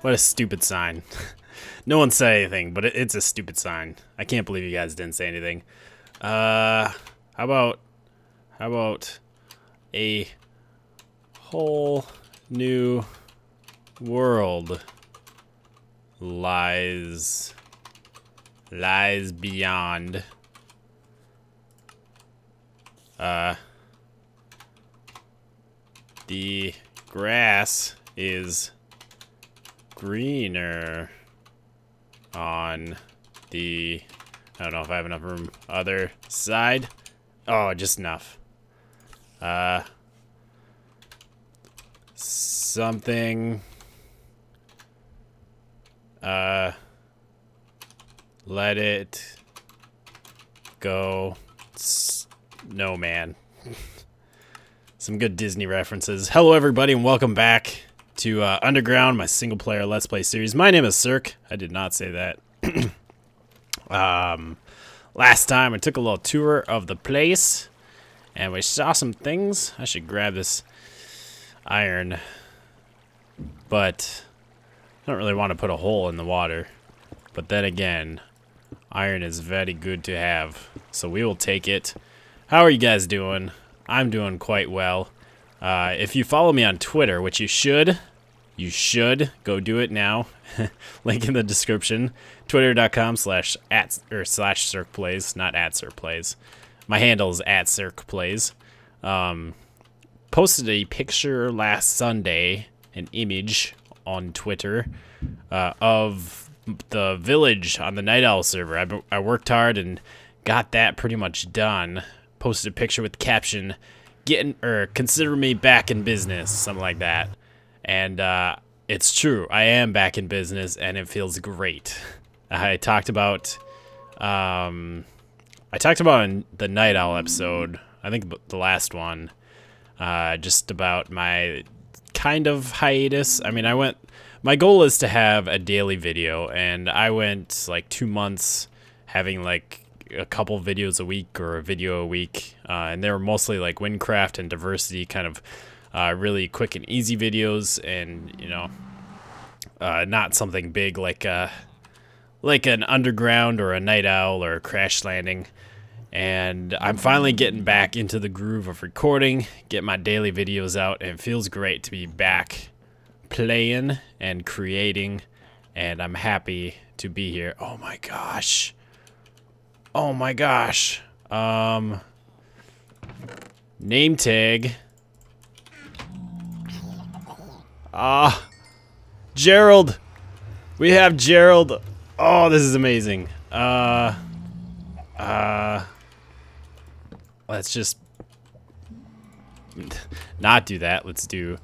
What a stupid sign. No one said anything, but it's a stupid sign. I can't believe you guys didn't say anything. How about a whole new world lies beyond the grass is greener on the, I don't know if I have enough room, other side. Oh, just enough. Something, let it go. Snowman. Some good Disney references. Hello everybody and welcome back to Underground, my single player Let's Play series. My name is Sirhc. I did not say that. Last time I took a little tour of the place and we saw some things. I should grab this iron, but I don't really want to put a hole in the water. But then again, iron is very good to have, so we will take it. How are you guys doing? I'm doing quite well. If you follow me on Twitter, which you should go do it now. Link in the description. Twitter.com/@/SirhcPlays, not @SirhcPlays. My handle is @SirhcPlays. Posted a picture last Sunday, an image on Twitter of the village on the Night Owl server. I worked hard and got that pretty much done. Posted a picture with the caption, consider me back in business, something like that. And it's true, I am back in business and it feels great. I talked about in the Night Owl episode, I think the last one, just about my kind of hiatus. I mean, my goal is to have a daily video, and I went like 2 months having like a couple videos a week or a video a week, and they were mostly like Windcraft and diversity, kind of really quick and easy videos, and you know, not something big like an Underground or a Night Owl or a Crash Landing. And I'm finally getting back into the groove of recording, get my daily videos out, and it feels great to be back playing and creating, and I'm happy to be here. Oh my gosh. Oh my gosh. Name tag. Gerald. We have Gerald. Oh, this is amazing. Let's just not do that. Let's do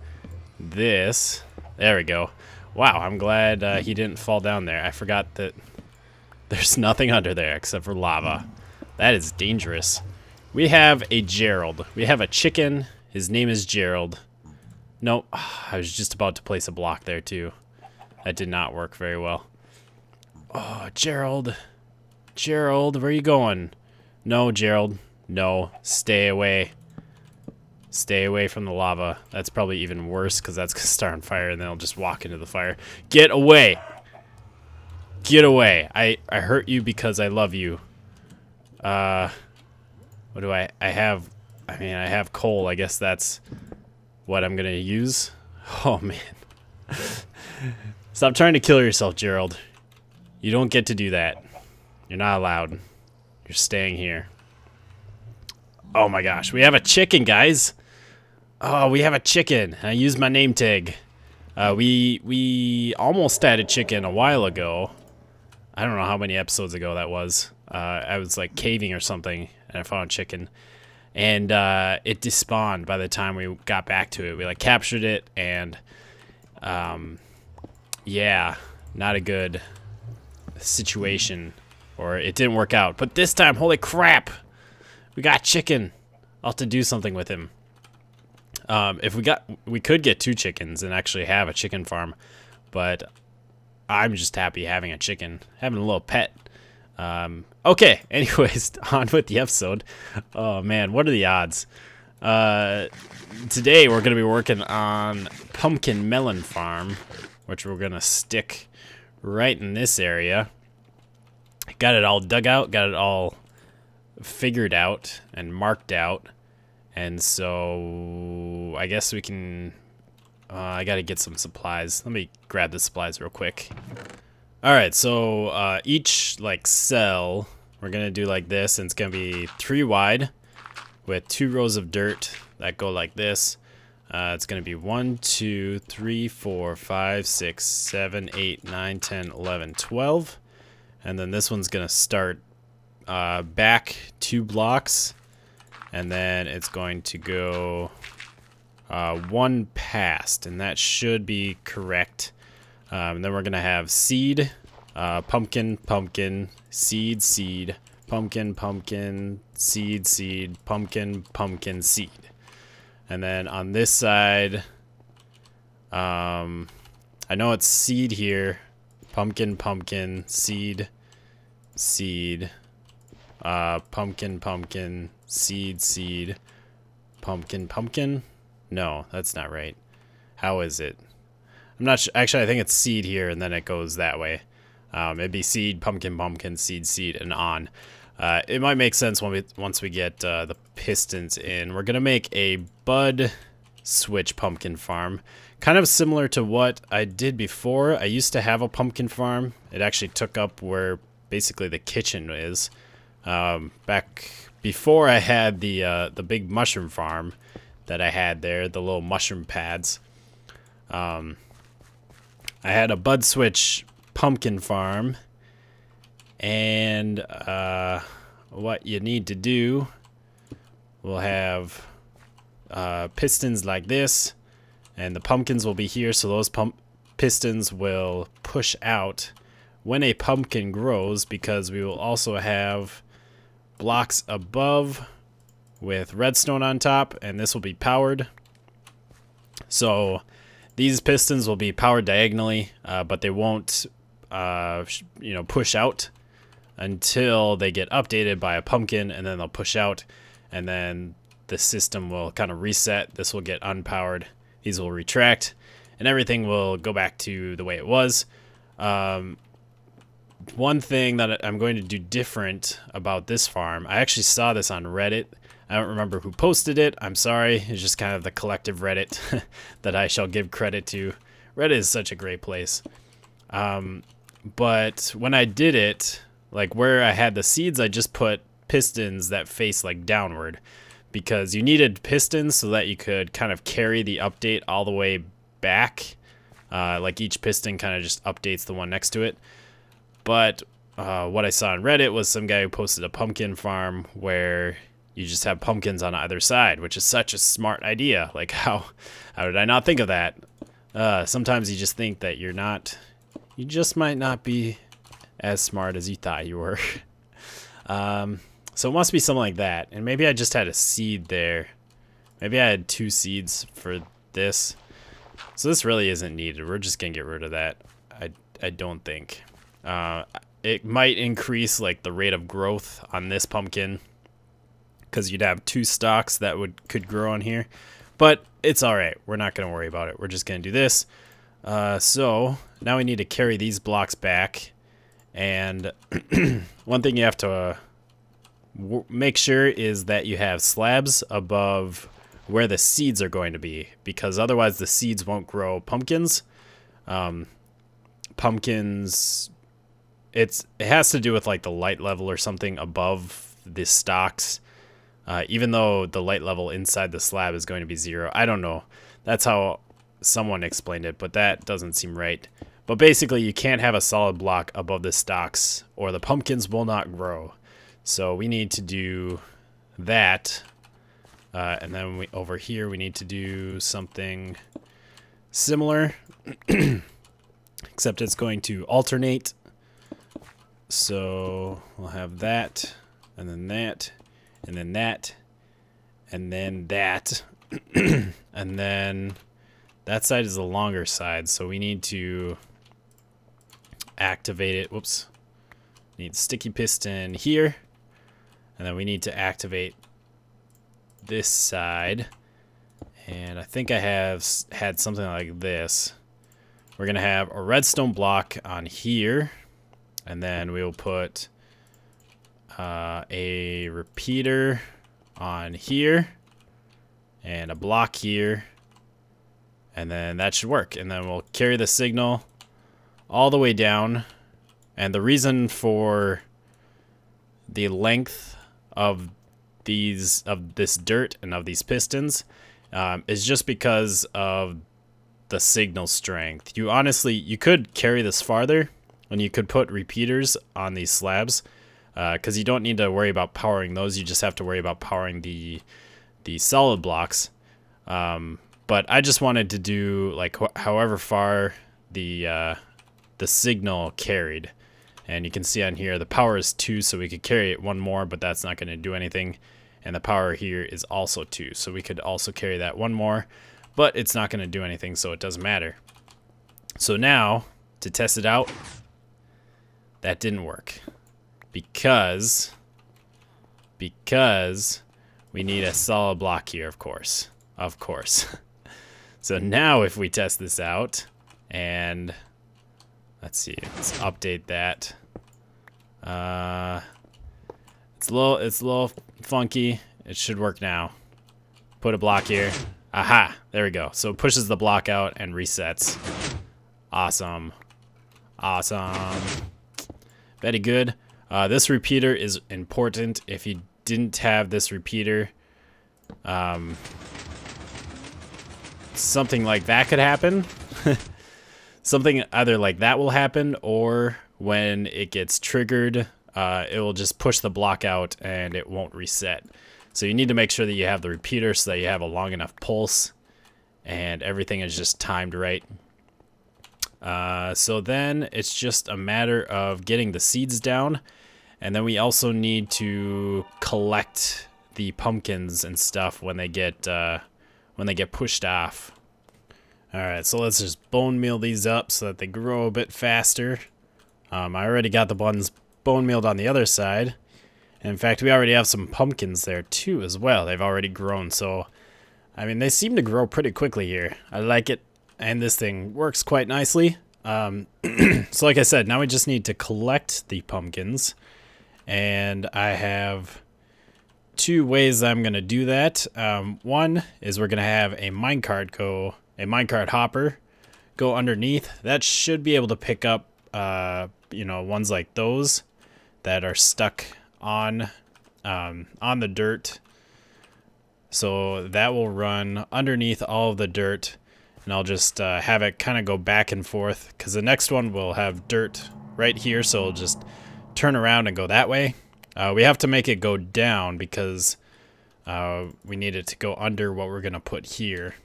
this. There we go. Wow, I'm glad he didn't fall down there. I forgot that there's nothing under there except for lava. That is dangerous. We have a Gerald. We have a chicken. His name is Gerald. Nope. I was just about to place a block there too. That did not work very well. Oh, Gerald. Gerald, where are you going? No, Gerald. No. Stay away. Stay away from the lava. That's probably even worse because that's going to start on fire and then I'll just walk into the fire. Get away. Get away. I hurt you because I love you. What do I have? I mean, I have coal. I guess that's what I'm going to use. Oh, man. Stop trying to kill yourself, Gerald. You don't get to do that. You're not allowed. You're staying here. Oh my gosh, we have a chicken, guys. Oh, we have a chicken. I used my name tag. We almost had a chicken a while ago. I don't know how many episodes ago that was. I was like caving or something, and I found a chicken. And it despawned by the time we got back to it. We like captured it, and yeah, not a good situation. Or it didn't work out. But this time, holy crap! We got chicken. I'll have to do something with him. We could get 2 chickens and actually have a chicken farm, but I'm just happy having a chicken, having a little pet. Okay, anyways, on with the episode. Oh man, what are the odds? Today we're gonna be working on pumpkin melon farm. which we're gonna stick right in this area. Got it all dug out, got it all figured out and marked out. And so I guess we can, I gotta get some supplies. Let me grab the supplies real quick. All right, so each like cell, we're gonna do like this, and it's gonna be 3 wide with 2 rows of dirt that go like this. It's gonna be 1, 2, 3, 4, 5, 6, 7, 8, 9, 10, 11, 12. And then this one's gonna start back 2 blocks, and then it's going to go 1 past, and that should be correct. And then we're gonna have seed, pumpkin, pumpkin, seed, seed, pumpkin, pumpkin, seed, seed, pumpkin, pumpkin, seed. And then on this side, I know it's seed here, pumpkin, pumpkin, seed, seed, pumpkin, pumpkin, seed, seed, pumpkin, pumpkin. No, that's not right. How is it? I'm not sure. Actually, I think it's seed here, and then it goes that way. It'd be seed, pumpkin, pumpkin, seed, seed, and on. It might make sense when once we get the pistons in. We're gonna make a bud switch pumpkin farm, kind of similar to what I did before. I used to have a pumpkin farm. It actually took up where basically the kitchen is. Back before I had the big mushroom farm that I had there, the little mushroom pads. I had a bud switch pumpkin farm, and what you need to do, we'll have pistons like this, and the pumpkins will be here, so those pistons will push out when a pumpkin grows, because we will also have blocks above with redstone on top, and this will be powered. So these pistons will be powered diagonally, but they won't push out until they get updated by a pumpkin, and then they'll push out, and then the system will kind of reset. This will get unpowered, these will retract, and everything will go back to the way it was. One thing that I'm going to do different about this farm, I actually saw this on Reddit. I don't remember who posted it. I'm sorry. It's just kind of the collective Reddit that I shall give credit to. Reddit is such a great place. But when I did it, like where I had the seeds, I just put pistons that face like downward, because you needed pistons so that you could kind of carry the update all the way back. Like each piston kind of just updates the one next to it. But what I saw on Reddit was some guy who posted a pumpkin farm where you just have pumpkins on either side, which is such a smart idea. Like how did I not think of that? Sometimes you just think that you just might not be as smart as you thought you were. So it must be something like that. And maybe I just had a seed there. Maybe I had 2 seeds for this. So this really isn't needed. We're just gonna get rid of that. I don't think. It might increase like the rate of growth on this pumpkin, because you'd have 2 stalks that could grow on here. But it's alright. We're not gonna worry about it. We're just gonna do this. So now we need to carry these blocks back. And one thing you have to make sure is that you have slabs above where the seeds are going to be, because otherwise the seeds won't grow pumpkins. Pumpkins, it has to do with like the light level or something above the stalks, even though the light level inside the slab is going to be 0. I don't know. That's how someone explained it, but that doesn't seem right. But basically, you can't have a solid block above the stalks, or the pumpkins will not grow. So we need to do that. And then over here, we need to do something similar, except it's going to alternate. So we'll have that, and then that, and then that, and then that. And then that side is the longer side, so we need to activate it. Whoops. Need sticky piston here, and then we need to activate this side. And I think I have had something like this, we're going to have a redstone block on here. And then we'll put a repeater on here. And a block here. And then that should work. And then we'll carry the signal all the way down. And the reason for the length of this dirt and of these pistons is just because of the signal strength. You could carry this farther, and you could put repeaters on these slabs, because you don't need to worry about powering those. You just have to worry about powering the solid blocks. But I just wanted to do like however far the signal carried. And you can see on here the power is 2, so we could carry it one more, but that's not going to do anything. And the power here is also 2, so we could also carry that one more, but it's not going to do anything, so it doesn't matter. So now, to test it out, that didn't work. Because we need a solid block here, of course. Of course. So now if we test this out, and let's see, let's update that. It's a little funky. It should work now. Put a block here. Aha, there we go. So it pushes the block out and resets. Awesome. Awesome. Very good. This repeater is important. If you didn't have this repeater, something like that could happen. Something either like that will happen, or when it gets triggered, it will just push the block out and it won't reset. So you need to make sure that you have the repeater so that you have a long enough pulse and everything is just timed right. So then it's just a matter of getting the seeds down, and then we also need to collect the pumpkins and stuff when they get pushed off. Alright, so let's just bone meal these up so that they grow a bit faster. I already got the ones bone mealed on the other side. And in fact, we already have some pumpkins there too as well. They've already grown, so I mean, they seem to grow pretty quickly here. I like it, and this thing works quite nicely. So like I said, now we just need to collect the pumpkins. And I have 2 ways I'm going to do that. One is we're going to have a minecart hopper go underneath. That should be able to pick up ones like those that are stuck on the dirt. So that will run underneath all of the dirt, and I'll just have it kind of go back and forth, because the next one will have dirt right here, so it'll just turn around and go that way. We have to make it go down because we need it to go under what we're gonna put here.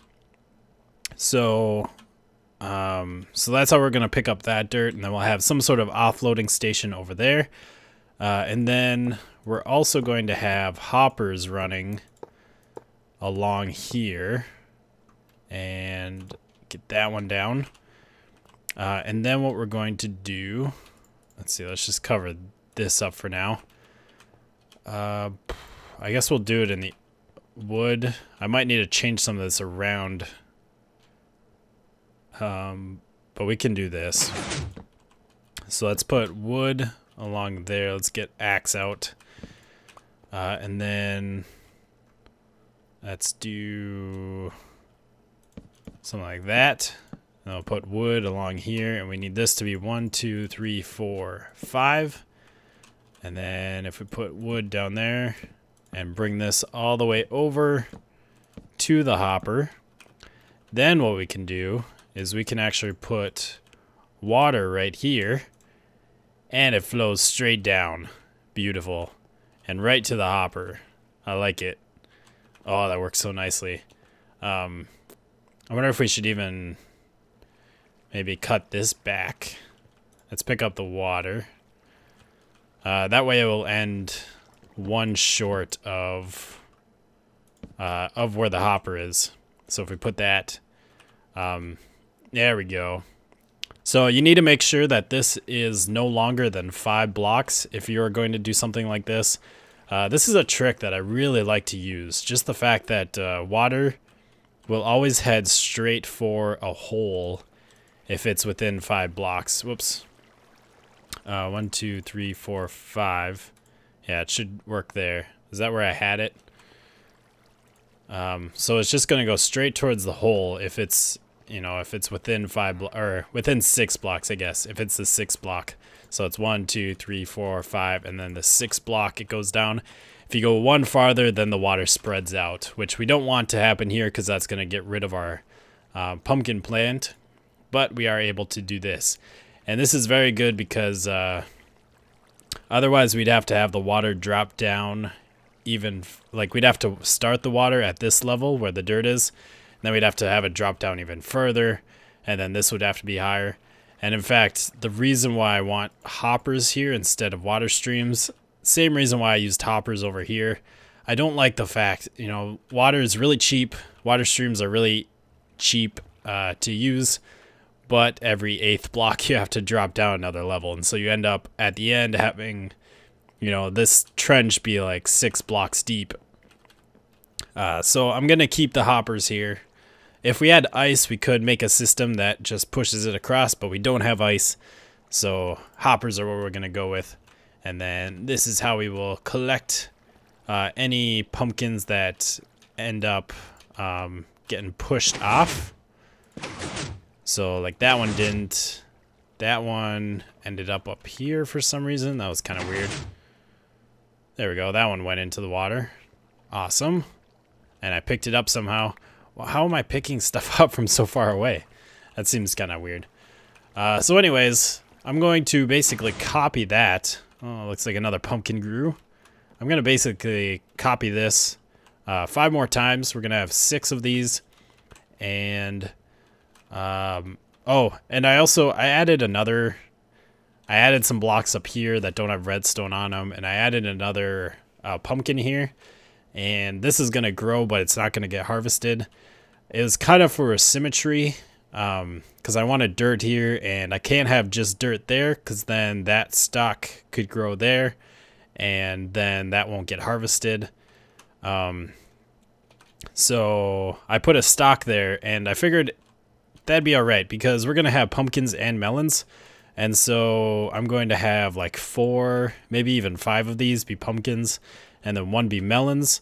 So that's how we're gonna pick up that dirt, and then we'll have some sort of offloading station over there. And then we're also going to have hoppers running along here, and get that one down. And then what we're going to do, let's see, let's just cover this up for now. I guess we'll do it in the wood. I might need to change some of this around, but we can do this. So let's put wood along there. Let's get axe out, and then let's do something like that. And I'll put wood along here, and we need this to be 1, 2, 3, 4, 5. And then if we put wood down there and bring this all the way over to the hopper, then what we can do is we can actually put water right here, and it flows straight down. Beautiful. And right to the hopper. I like it. Oh, that works so nicely. I wonder if we should even maybe cut this back. Let's pick up the water. That way it will end one short of where the hopper is. So if we put that, there we go. So you need to make sure that this is no longer than 5 blocks if you're going to do something like this. This is a trick that I really like to use. Just the fact that water will always head straight for a hole if it's within 5 blocks. Whoops. 1, 2, 3, 4, 5. Yeah, it should work there. Is that where I had it? So it's just gonna go straight towards the hole if it's, you know, if it's within 5 or within 6 blocks, I guess. If it's the 6th block, so it's 1, 2, 3, 4, 5, and then the 6th block it goes down. If you go one farther, then the water spreads out, which we don't want to happen here because that's gonna get rid of our pumpkin plant. But we are able to do this, and this is very good because otherwise we'd have to have the water drop down. Even like we'd have to start the water at this level where the dirt is, and then we'd have to have it drop down even further, and then this would have to be higher. And in fact, the reason why I want hoppers here instead of water streams, same reason why I used hoppers over here. I don't like the fact, you know, water is really cheap. Water streams are really cheap to use, but every 8th block you have to drop down another level, and so you end up at the end having, you know, this trench be like 6 blocks deep. So I'm gonna keep the hoppers here. If we had ice, we could make a system that just pushes it across, but we don't have ice, so hoppers are what we're gonna go with. And then this is how we will collect any pumpkins that end up getting pushed off. So like that one didn't. That one ended up here for some reason. That was kind of weird. There we go. That one went into the water. Awesome. And I picked it up somehow. Well, how am I picking stuff up from so far away? That seems kind of weird. So anyways, I'm going to basically copy that. Oh, looks like another pumpkin grew. I'm going to basically copy this 5 more times. We're going to have 6 of these. And, oh, and I added some blocks up here that don't have redstone on them, and I added another pumpkin here, and this is gonna grow, but it's not gonna get harvested. It was kind of for symmetry, because I wanted dirt here, and I can't have just dirt there, because then that stalk could grow there, and then that won't get harvested. So I put a stalk there, and I figured that'd be alright, because we're gonna have pumpkins and melons. And so I'm going to have like 4, maybe even 5 of these be pumpkins, and then 1 be melons.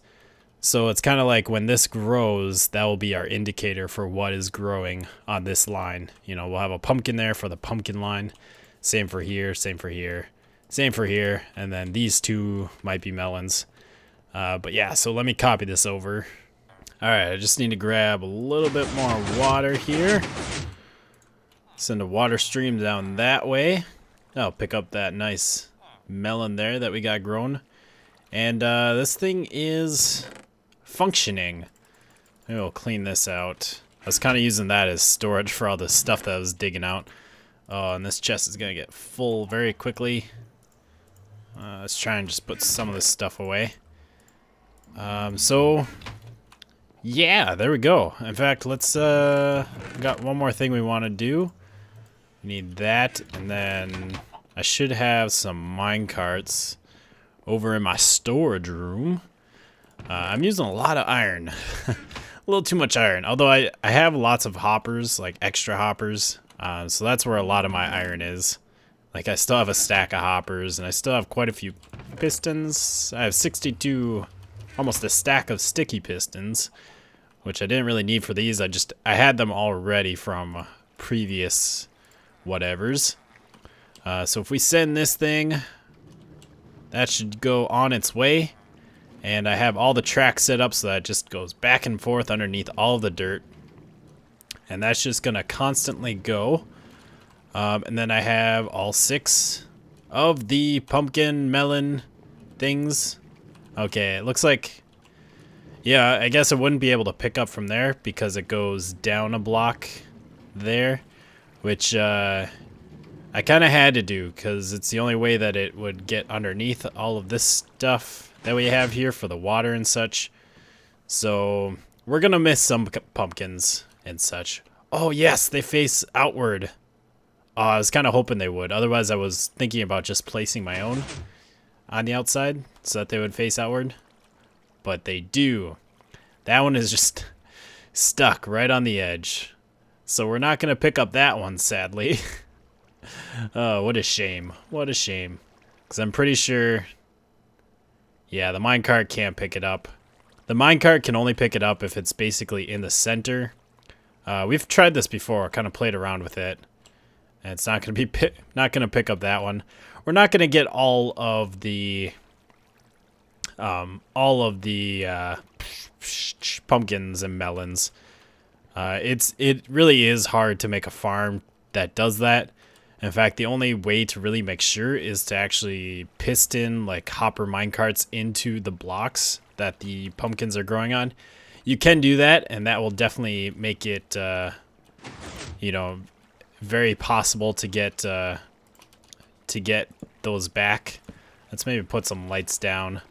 So it's kind of like when this grows, that will be our indicator for what is growing on this line. You know, we'll have a pumpkin there for the pumpkin line. Same for here, same for here, same for here. And then these 2 might be melons. But yeah, so let me copy this over. All right, I just need to grab a little bit more water here. Send a water stream down that way. I'll pick up that nice melon there that we got grown. And this thing is functioning. Maybe we'll clean this out. I was kind of using that as storage for all the stuff that I was digging out. Oh, and this chest is going to get full very quickly. Let's try and just put some of this stuff away. So, yeah, there we go. In fact, let's, got one more thing we want to do. We need that, and then I should have some mine carts over in my storage room. I'm using a lot of iron. A little too much iron. Although I have lots of hoppers, like extra hoppers. So that's where a lot of my iron is. Like I still have a stack of hoppers, and I still have quite a few pistons. I have 62, almost a stack of sticky pistons, which I didn't really need for these. I had them already from previous whatevers. So if we send this thing, that should go on its way. And I have all the tracks set up so that it just goes back and forth underneath all of the dirt. And that's just going to constantly go. And then I have all 6 of the pumpkin melon things. Okay, it looks like, yeah, I guess I wouldn't be able to pick up from there because it goes down a block there. Which I kind of had to do because it's the only way that it would get underneath all of this stuff that we have here for the water and such. So we're going to miss some pumpkins and such. Oh, yes, they face outward. I was kind of hoping they would. Otherwise, I was thinking about just placing my own on the outside so that they would face outward. But they do. That one is just stuck right on the edge. So we're not going to pick up that one, sadly. Oh, what a shame. What a shame. Because I'm pretty sure... Yeah, the minecart can't pick it up. The minecart can only pick it up if it's basically in the center. We've tried this before, kind of played around with it. And it's not going to be not going to pick up that one. We're not going to get all of the pumpkins and melons. It really is hard to make a farm that does that. In fact, the only way to really make sure is to actually piston like hopper minecarts into the blocks that the pumpkins are growing on. You can do that, and that will definitely make it, you know, very possible to get those back. Let's maybe put some lights down.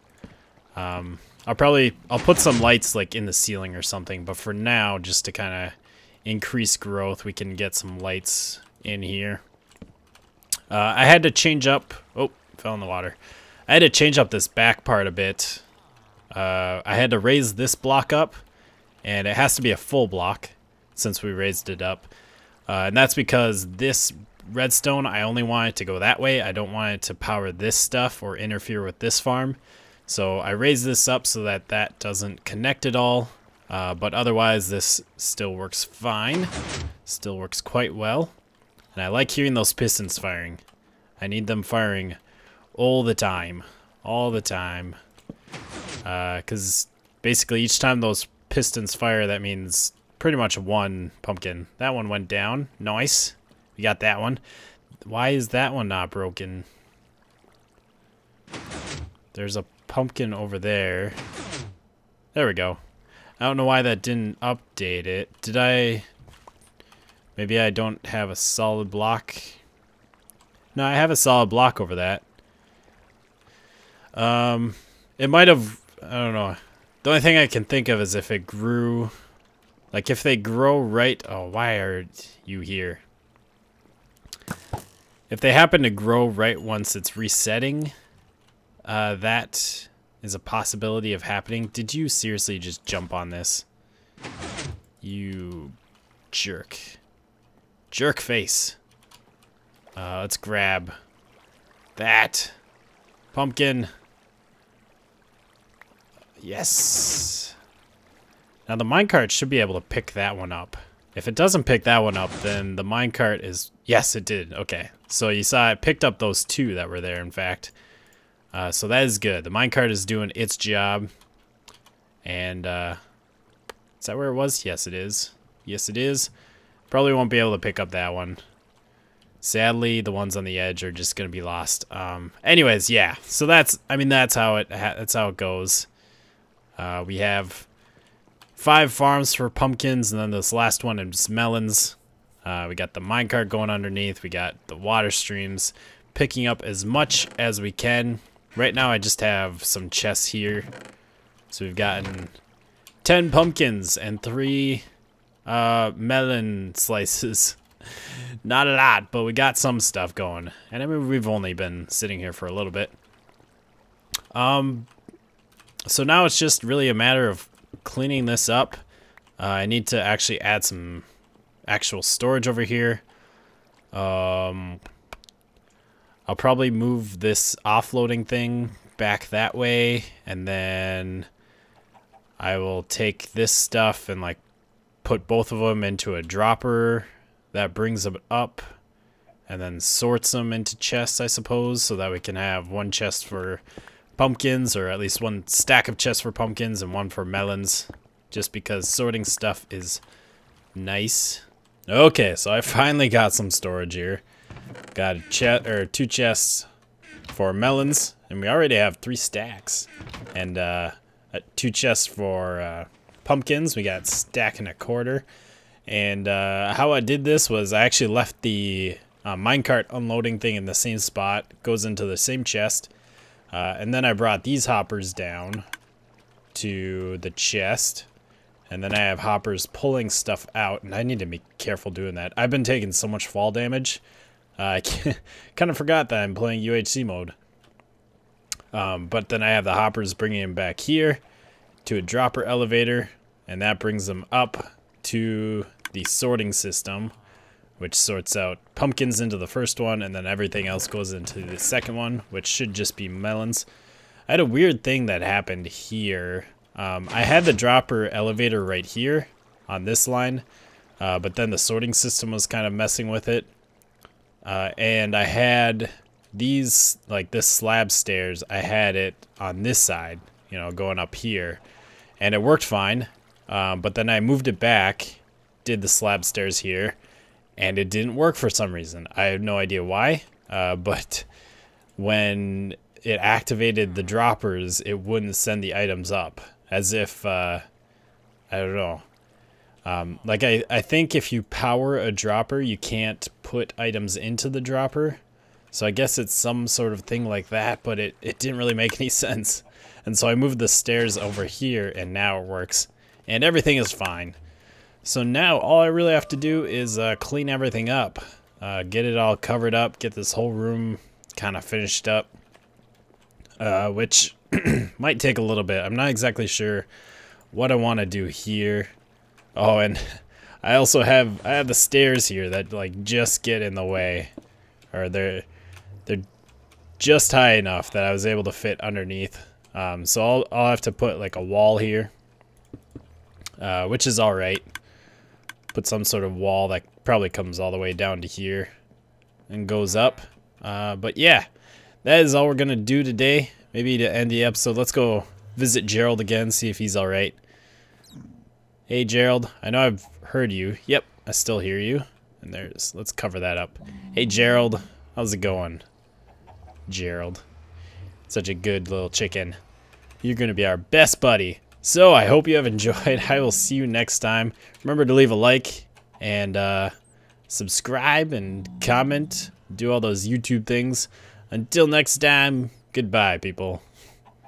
I'll put some lights like in the ceiling or something, but for now, just to kind of increase growth, we can get some lights in here. I had to change up. Oh, fell in the water. I had to change up this back part a bit. I had to raise this block up, and it has to be a full block since we raised it up. And that's because this redstone, I only want it to go that way. I don't want it to power this stuff or interfere with this farm. So I raised this up so that that doesn't connect at all. But otherwise, this still works fine. Still works quite well. And I like hearing those pistons firing. I need them firing all the time. All the time. Because basically each time those pistons fire, that means pretty much one pumpkin. That one went down. Nice. We got that one. Why is that one not broken? There's a pumpkin over there. There we go. I don't know why that didn't update it. Did I... Maybe I don't have a solid block. No, I have a solid block over that. It might have... I don't know. The only thing I can think of is if it grew... Like, if they grow right... Oh, why are you here? If they happen to grow right once it's resetting, that is a possibility of happening. Did you seriously just jump on this? You jerk. Jerk face. Let's grab that pumpkin. Yes. Now the minecart should be able to pick that one up. If it doesn't pick that one up, then the minecart is... Yes, it did. Okay. So you saw it picked up those two that were there, in fact. So that is good. The minecart is doing its job. And, is that where it was? Yes, it is. Yes, it is. Probably won't be able to pick up that one. Sadly, the ones on the edge are just going to be lost. Anyways, yeah. So that's, I mean, that's how it goes. We have 5 farms for pumpkins, and then this last one is melons. We got the minecart going underneath. We got the water streams, picking up as much as we can. Right now, I just have some chests here. So we've gotten 10 pumpkins and 3 melon slices. Not a lot, but we got some stuff going. And I mean, we've only been sitting here for a little bit. So now it's just really a matter of cleaning this up. I need to actually add some actual storage over here. I'll probably move this offloading thing back that way, and then I will take this stuff and like put both of them into a dropper that brings them up and then sorts them into chests, I suppose, so that we can have one chest for pumpkins, or at least one stack of chests for pumpkins and one for melons, just because sorting stuff is nice. Okay, so I finally got some storage here. Got a 2 chests for melons, and we already have 3 stacks, and 2 chests for pumpkins. We got stack and a quarter. And how I did this was I actually left the minecart unloading thing in the same spot. It goes into the same chest. And then I brought these hoppers down to the chest. And then I have hoppers pulling stuff out. And I need to be careful doing that. I've been taking so much fall damage. I kind of forgot that I'm playing UHC mode. But then I have the hoppers bringing them back here to a dropper elevator. And that brings them up to the sorting system, which sorts out pumpkins into the first one, and then everything else goes into the second one, which should just be melons. I had a weird thing that happened here. I had the dropper elevator right here on this line, but then the sorting system was kind of messing with it. And I had these, like this slab stairs, I had it on this side, you know, going up here. And it worked fine, but then I moved it back, did the slab stairs here, and it didn't work for some reason. I have no idea why, but when it activated the droppers, it wouldn't send the items up, as if, I don't know. Like I think if you power a dropper, you can't put items into the dropper. So I guess it's some sort of thing like that, but it didn't really make any sense. And so I moved the stairs over here, and now it works. And everything is fine. So now all I really have to do is clean everything up. Get it all covered up, get this whole room kind of finished up. Which might take a little bit. I'm not exactly sure what I want to do here. Oh, and I also have the stairs here that like just get in the way, or they're just high enough that I was able to fit underneath. So I'll have to put like a wall here, which is all right. Put some sort of wall that probably comes all the way down to here and goes up. But yeah, that is all we're gonna do today. Maybe to end the episode, let's go visit Gerald again, see if he's all right. Hey Gerald, I know I've heard you. Yep, I still hear you. And let's cover that up. Hey Gerald, how's it going? Gerald, such a good little chicken. You're gonna be our best buddy. So I hope you have enjoyed. I will see you next time. Remember to leave a like and subscribe and comment. Do all those YouTube things. Until next time, goodbye people.